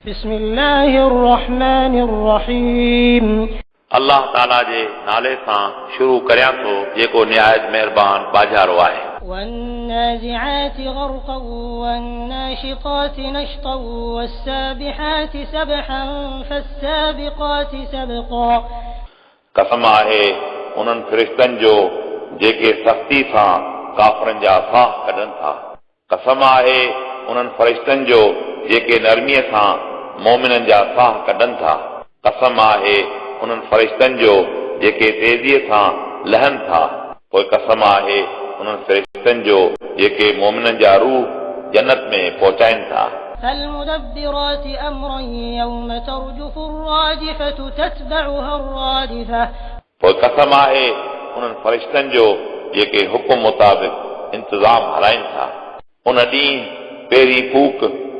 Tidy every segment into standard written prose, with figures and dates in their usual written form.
بسم الله الرحمن الرحيم अल्लाह ताला जे नाले सां शुरू करियां थो जेको निहायत महिरबान बाजारो आहे। والنازعات غرقا والناشطات نشطا والسابحات سبحا فالسابقات سبقا। कसम आहे उन्हनि फ़रिश्तनि जो जेके सख़्ती सां काफ़रनि जा साह कढनि था। कसम आहे उन्हनि फ़रिश्तनि जो जेके नरमीअ सां मोमिननि जा साह कढनि था। कसम आहे उन्हनि फ़रिश्तनि जो जेके तेज़ीअ सां लहनि था। पोइ कसम आहे उन्हनि फ़रिश्तनि जो जेके मोमिननि जा रूह जन्नत में पहुचाइनि था। فالمدبرات أمرا يوم ترجف الراجفة تتبعها الرادفة। पोइ कसम आहे उन्हनि फ़रिश्तनि जो जेके हुकुम मुताबिक़ इंतज़ाम हलाइनि था। उन ॾींहुं पहिरीं फूक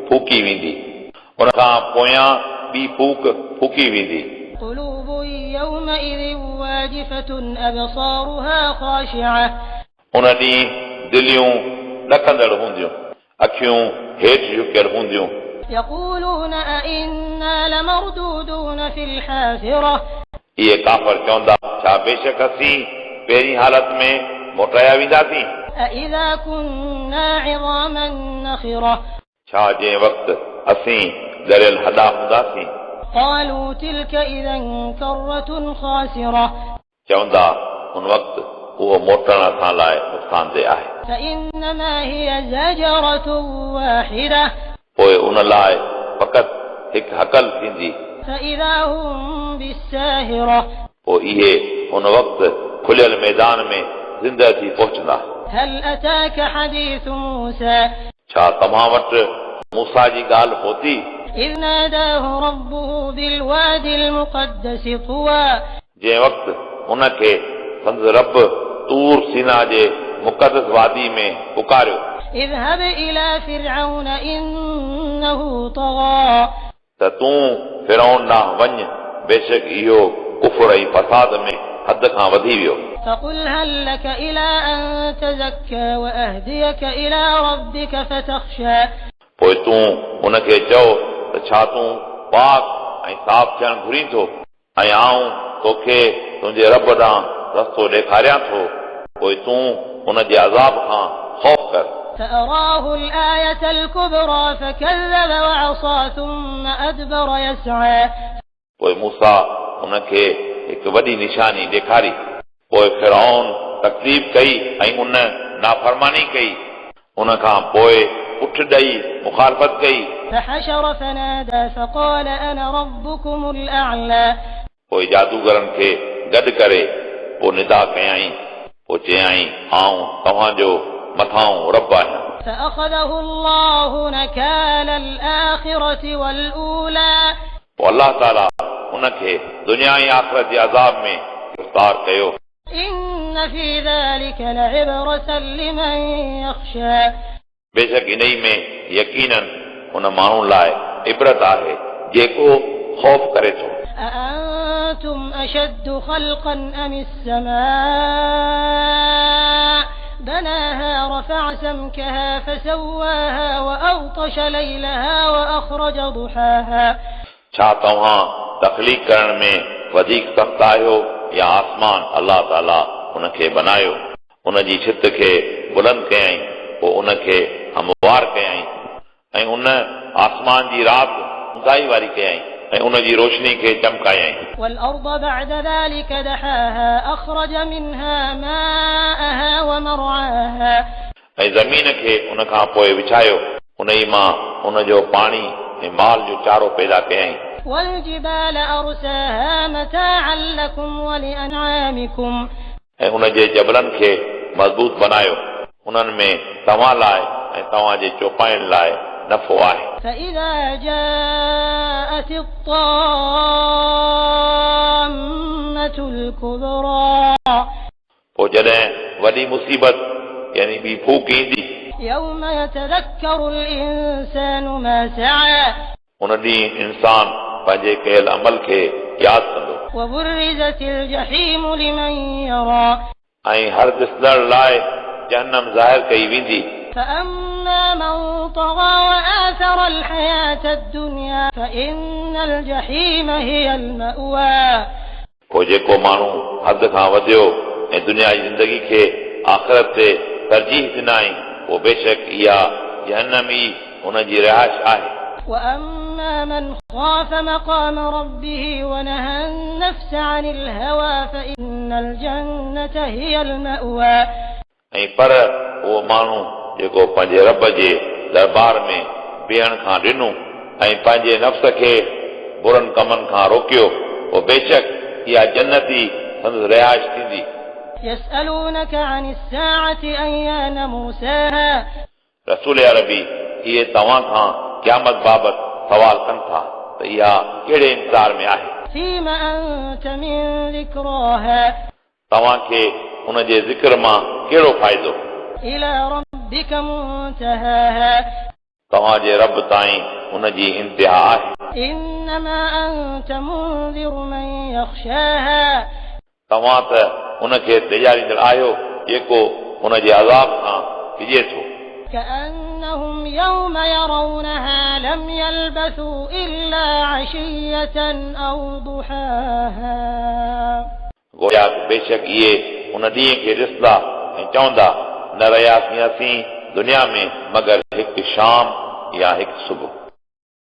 फूकी वेंदी, उन खां पोयां ॿी फूक फूकी वेंदी। قلوب يومئذ واجفة أبصارها خاشعة। उन ॾींहुं दिलियूं ॾकंदड़ हूंदियूं, अखियूं हेठि झुकियल हूंदियूं। يقولون أئنا لمردودون في الحافرة। इहे काफ़र चवंदा छा बेशक असीं पहिरीं हालत में मोटाया वेंदासीं। أإذا كنا عظاما نخرة। छा जंहिं वक़्तु असीं ॻरियल हॾा हूंदासीं। قالوا تلك إذا كرة خاسرة। चवंदा उन वक़्तु उहो मोटण असां लाइ नुक़सानदेह आहे। فإنما هي زجرة واحدة। पोइ उन लाइ फ़क़ति हिकु हकल थींदी। فإذا هم بالساهرة। पोइ इहे उन वक़्तु खुलियल मैदान में ज़िंदा थी पहुचंदा। هل أتاك حديث موسى। छा तव्हां वटि मूसा जी ॻाल्हि पहुती। إذ ناداه ربه بالوادي المقدس طوى। जंहिं वक़्तु उनखे संदसि रब तूर सीना जे मुक़दस वादी में पुकारियो। اذهب إلى فرعون إنه طغى। त तूं फिरौन ॾांहुं वञ, बेशक इहो कुफ़र ऐं फसाद में हद खां वधी वियो। فقل هل لك إلى أن تزكى وأهديك إلى ربك فتخشى। पोइ तूं उनखे चओ त छा तूं पाक ऐं साफ़ थियणु घुरी थो ऐं आऊं तोखे तुंहिंजे रब ॾांहुं रस्तो ॾेखारियां थो। पोइ तूं उन जे अज़ाब खां ख़ौफ़ कर। فأراه الآية الكبرى فكذب وعصى ثم أدبر يسعى। पोइ मूसा उनखे हिकु वॾी निशानी ॾेखारी। पोइ फिरौन तकलीफ़ कई ऐं उन नाफ़रमानी कई। उन खां पोइ पुठ ॾेई मुखालफ़त कई। فحشر فنادى فقال أنا ربكم الأعلى। पोइ जादूगरनि खे गॾु करे पोइ निदा कयई। पोइ चयई आऊं तव्हांजो मथां रब आहियां। فأخذه الله نكال الآخرة والأولى। पोइ अल्लाह ताला उनखे दुनिया ऐं आख़िरत जे अज़ाब में गिरफ़्तार कयो। إن في ذلك لعبرة لمن يخشى। बेशक इन ई में यकीनन उन माण्हू लाइ इबरत आहे जेको ख़ौफ़ करे थो। أأنتم أشد خلقا أم السماء بناها رفع سمكها فسواها وأغطش ليلها وأخرج ضحاها। छा तव्हां तख़लीक़ करण में वधीक सख़्त आहियो या आसमान अल्लाह ताला उनखे बनायो, उन जी छित खे बुलंद कयई, पोइ उनखे हमवार कयई ऐं उन आसमान जी राति ऊंदाई वारी कयई ऐं उन जी रोशनी खे चमकायई। والأرض بعد ذلك دحاها أخرج منها ماءها ومرعاها। ऐं ज़मीन खे उन खां पोइ विछायो, उन ई मां उन जो पाणी ऐं माल जो चारो पैदा कयई। والجبال أرساها متاعا لكم ولأنعامكم। ऐं उन जे जबलनि खे मज़बूत बनायो, उन्हनि में तव्हां लाइ ऐं तव्हांजे चौपाइनि लाइ नफ़ो आहे। فإذا جاءت الطامة الكبرى। पोइ जॾहिं वॾी मुसीबत यानी ॿी फूक ईंदी। يوم يتذكر الإنسان ما سعى। उन ॾींहुं इंसान पंहिंजे कयल अमल खे यादि कंदो। وبرزت الجحيم لمن يرى। ऐं हर ॾिसंदड़ लाइ जहन्नम ज़ाहिर कई वेंदी। فأما وأما من طغى وآثر الحياة الدنيا فإن الجحيم هي المأوى पोइ जेको माण्हू हद खां वधियो ऐं दुनिया जी ज़िंदगी खे आख़िरत ते तरजीह ॾिनाई पोइ बेशक इहा जहन्नम ई हुन जी रिहाइश आहे وأما من خاف مقام ربه ونهى النفس عن الهوى فإن الجنة هي المأوى ऐं पर उहो माण्हू जेको पंहिंजे रब जे दरबार में बीहण खां ॾिनो ऐं पंहिंजे नफ़्स खे बुरनि कमनि खां रोकियो पोइ बेशक इहा जन्नत ई संदसि रिहाइश थींदी يسألونك عن الساعة أيان مرساها रसूल अरबी इहे तव्हां खां क़यामत बाबति सवाल कनि था त इहा कहिड़े इंतज़ार में आहे فيما أنت من ذكراها तव्हांखे उन जे ज़िक्र मां कहिड़ो फ़ाइदो إلى ربك منتهاها तव्हांजे रब ताईं उन जी इंतिहा आहे إنما أنت منذر من يخشاها तव्हां त उनखे तेजारींदड़ आहियो जेको उन जे अज़ाब खां डिॼे थो كأنهم يوم يرونها لم يلبثوا إلا عشية أو ضحاها गोया बेशक इहे उन ॾींहं खे ॾिसंदा ऐं चवंदा न रहियासीं असीं दुनिया में मगर हिकु शाम या हिकु सुबुह